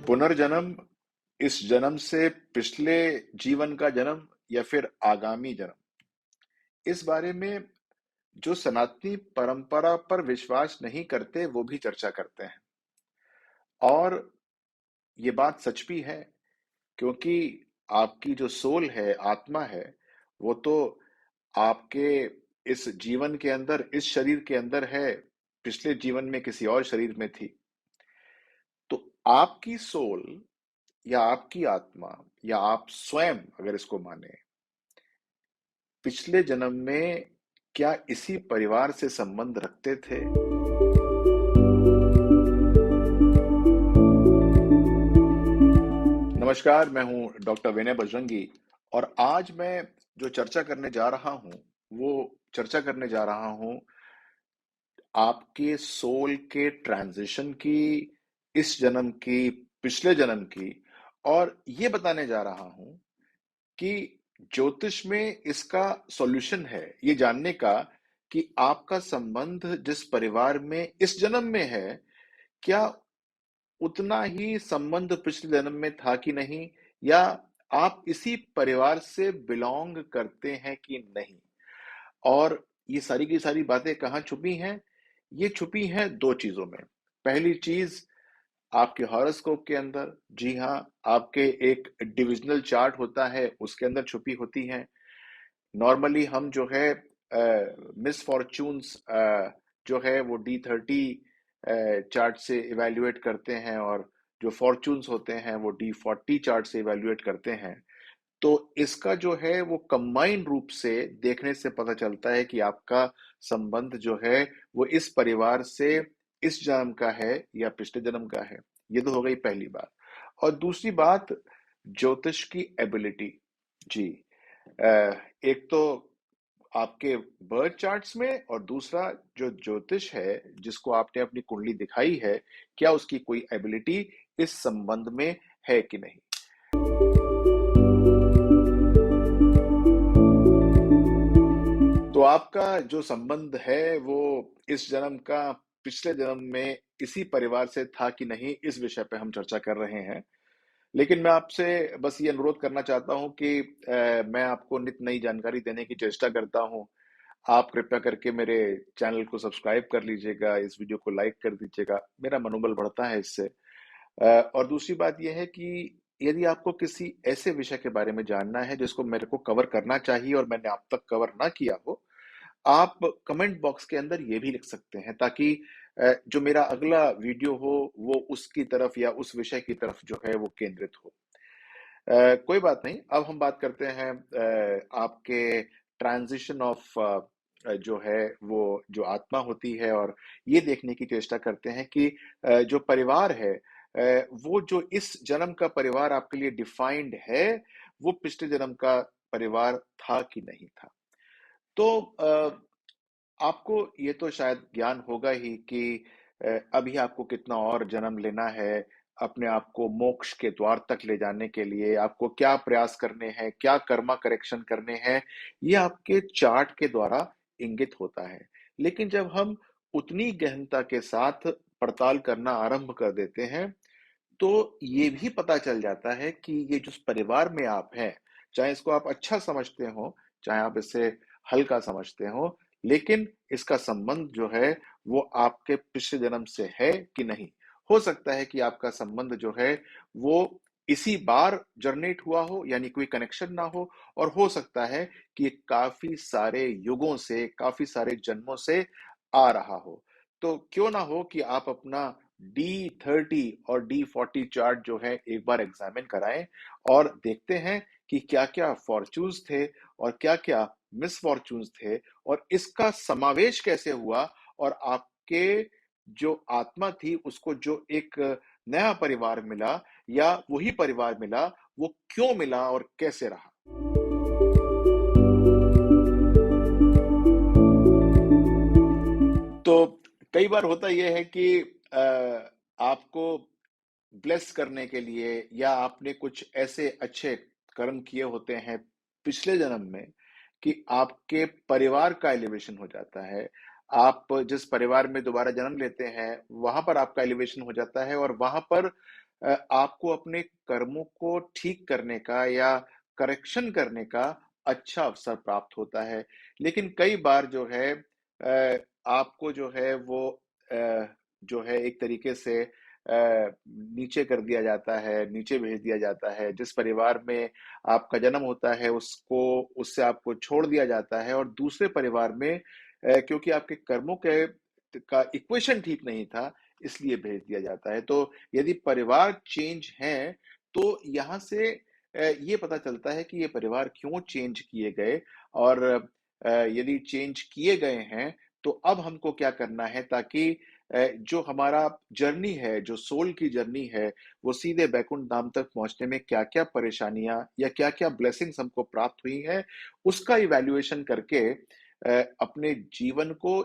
पुनर्जन्म, इस जन्म से पिछले जीवन का जन्म या फिर आगामी जन्म, इस बारे में जो सनातनी परंपरा पर विश्वास नहीं करते वो भी चर्चा करते हैं। और ये बात सच भी है, क्योंकि आपकी जो सोल है, आत्मा है, वो तो आपके इस जीवन के अंदर, इस शरीर के अंदर है, पिछले जीवन में किसी और शरीर में थी। तो आपकी सोल या आपकी आत्मा या आप स्वयं अगर इसको माने, पिछले जन्म में क्या इसी परिवार से संबंध रखते थे? नमस्कार, मैं हूं डॉक्टर विनय बजरंगी। और आज मैं जो चर्चा करने जा रहा हूं, वो चर्चा करने जा रहा हूं आपके सोल के ट्रांजिशन की, इस जन्म की, पिछले जन्म की। और ये बताने जा रहा हूं कि ज्योतिष में इसका सॉल्यूशन है, ये जानने का कि आपका संबंध जिस परिवार में इस जन्म में है, क्या उतना ही संबंध पिछले जन्म में था कि नहीं, या आप इसी परिवार से बिलोंग करते हैं कि नहीं। और ये सारी की सारी बातें कहाँ छुपी हैं? ये छुपी हैं दो चीजों में। पहली चीज, आपके हॉरोस्कोप के अंदर। जी हाँ, आपके एक डिविजनल चार्ट होता है, उसके अंदर छुपी होती हैं। नॉर्मली हम जो है मिस फॉर्चून्स जो है वो D30 चार्ट से इवेल्युएट करते हैं, और जो फॉर्चून्स होते हैं वो D40 चार्ट से इवेल्युएट करते हैं। तो इसका जो है वो कंबाइंड रूप से देखने से पता चलता है कि आपका संबंध जो है वो इस परिवार से इस जन्म का है या पिछले जन्म का है। ये तो हो गई पहली बात। और दूसरी बात, ज्योतिष की एबिलिटी। जी, एक तो आपके बर्थ चार्ट्स में, और दूसरा जो ज्योतिष है जिसको आपने अपनी कुंडली दिखाई है, क्या उसकी कोई एबिलिटी इस संबंध में है कि नहीं। तो आपका जो संबंध है वो इस जन्म का पिछले जन्म में इसी परिवार से था कि नहीं, इस विषय पे हम चर्चा कर रहे हैं। लेकिन मैं आपसे बस ये अनुरोध करना चाहता हूं कि मैं आपको नित नई जानकारी देने की चेष्टा करता हूं। आप कृपया करके मेरे चैनल को सब्सक्राइब कर लीजिएगा, इस वीडियो को लाइक कर दीजिएगा, मेरा मनोबल बढ़ता है इससे। और दूसरी बात यह है कि यदि आपको किसी ऐसे विषय के बारे में जानना है जिसको मेरे को कवर करना चाहिए और मैंने अब तक कवर ना किया हो, आप कमेंट बॉक्स के अंदर ये भी लिख सकते हैं, ताकि जो मेरा अगला वीडियो हो वो उसकी तरफ या उस विषय की तरफ जो है वो केंद्रित हो। कोई बात नहीं, अब हम बात करते हैं आपके ट्रांजिशन ऑफ जो है वो जो आत्मा होती है, और ये देखने की चेष्टा करते हैं कि जो परिवार है, वो जो इस जन्म का परिवार आपके लिए डिफाइंड है, वो पिछले जन्म का परिवार था कि नहीं था। तो आपको ये तो शायद ज्ञान होगा ही कि अभी आपको कितना और जन्म लेना है, अपने आप को मोक्ष के द्वार तक ले जाने के लिए आपको क्या प्रयास करने हैं, क्या कर्मा करेक्शन करने हैं, ये आपके चार्ट के द्वारा इंगित होता है। लेकिन जब हम उतनी गहनता के साथ पड़ताल करना आरंभ कर देते हैं, तो ये भी पता चल जाता है कि ये जिस परिवार में आप हैं, चाहे इसको आप अच्छा समझते हो, चाहे आप इसे हल्का समझते हो, लेकिन इसका संबंध जो है वो आपके पिछले जन्म से है कि नहीं। हो सकता है कि आपका संबंध जो है वो इसी बार जनरेट हुआ हो, यानी कोई कनेक्शन ना हो, और हो सकता है कि ये काफी सारे युगों से, काफी सारे जन्मों से आ रहा हो। तो क्यों ना हो कि आप अपना D30 और D40 चार्ट जो है एक बार एग्जामिन कराएं, और देखते हैं कि क्या क्या फॉर्चून्स थे और क्या क्या मिस फॉर्चून्स थे, और इसका समावेश कैसे हुआ, और आपके जो आत्मा थी उसको जो एक नया परिवार मिला, या वही परिवार मिला, वो क्यों मिला और कैसे रहा। तो कई बार होता यह है कि आपको ब्लेस करने के लिए, या आपने कुछ ऐसे अच्छे कर्म किए होते हैं पिछले जन्म में, कि आपके परिवार का एलिवेशन हो जाता है। आप जिस परिवार में दोबारा जन्म लेते हैं, वहाँ पर आपका एलिवेशन हो जाता है और वहाँ पर आपको अपने कर्मों को ठीक करने का या करेक्शन करने का अच्छा अवसर प्राप्त होता है। लेकिन कई बार जो है आपको जो है वो जो है एक तरीके से नीचे कर दिया जाता है, नीचे भेज दिया जाता है। जिस परिवार में आपका जन्म होता है उससे आपको छोड़ दिया जाता है और दूसरे परिवार में क्योंकि आपके कर्मों के का इक्वेशन ठीक नहीं था, इसलिए भेज दिया जाता है। तो यदि परिवार चेंज हैं, तो यहाँ से ये पता चलता है कि ये परिवार क्यों चेंज किए गए और यदि चेंज किए गए हैं, तो अब हमको क्या करना है ताकि जो हमारा जर्नी है, जो सोल की जर्नी है, वो सीधे बैकुंठ धाम तक पहुँचने में क्या-क्या परेशानियाँ या क्या-क्या ब्लेसिंग्स हमको प्राप्त हुई हैं, उसका इवैल्यूएशन करके अपने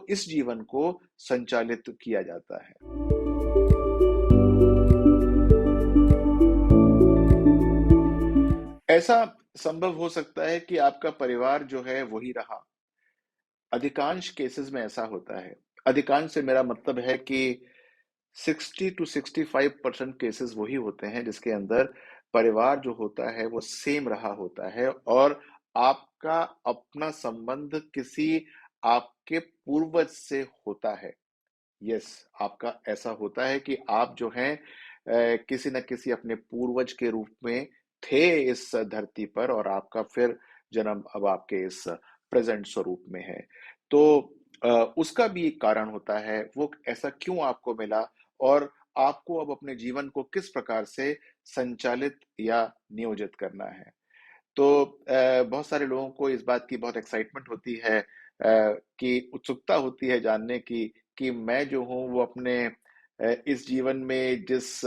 इस जीवन को संचालित किया जाता है। ऐसा संभव हो सकता है कि आपका परिवार जो है वही रहा। अधिकांश केसेस में ऐसा होता है। अधिकांश से मेरा मतलब है कि 60 टू 65% केसेस वही होते हैं जिसके अंदर परिवार जो होता है वो सेम रहा होता है और आपका अपना संबंध किसी आपके पूर्वज से होता है। यस, आपका ऐसा होता है कि आप जो हैं किसी न किसी अपने पूर्वज के रूप में थे इस धरती पर और आपका फिर जन्म अब आपके इस प्रेजेंट स्वरूप में है। तो उसका भी एक कारण होता है, वो ऐसा क्यों आपको मिला और आपको अब अपने जीवन को किस प्रकार से संचालित या नियोजित करना है। तो बहुत सारे लोगों को इस बात की बहुत एक्साइटमेंट होती है कि उत्सुकता होती है जानने की कि मैं जो हूँ वो अपने इस जीवन में जिस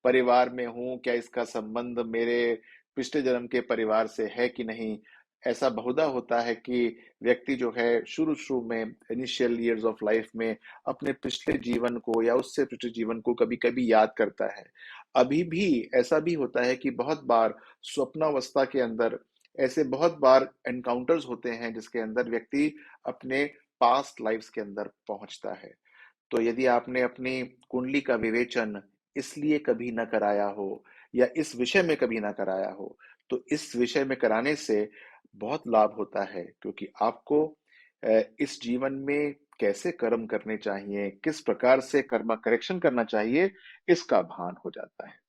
परिवार में हूँ, क्या इसका संबंध मेरे पिछले जन्म के परिवार से है कि नहीं? ऐसा बहुधा होता है कि व्यक्ति जो है शुरू-शुरू में इनिशियल इयर्स ऑफ लाइफ में अपने पिछले जीवन को या उससे पिछले जीवन को कभी-कभी याद करता है। अभी भी ऐसा भी होता है कि बहुत बार स्वप्नावस्था के अंदर ऐसे बहुत बार एनकाउंटर्स होते हैं जिसके अंदर व्यक्ति अपने पास्ट लाइफ्स के अंदर पहुंचता है। तो यदि आपने अपनी कुंडली का विवेचन इसलिए कभी न कराया हो या इस विषय में कभी ना कराया हो, तो इस विषय में कराने से बहुत लाभ होता है क्योंकि आपको इस जीवन में कैसे कर्म करने चाहिए, किस प्रकार से कर्म करेक्शन करना चाहिए, इसका भान हो जाता है।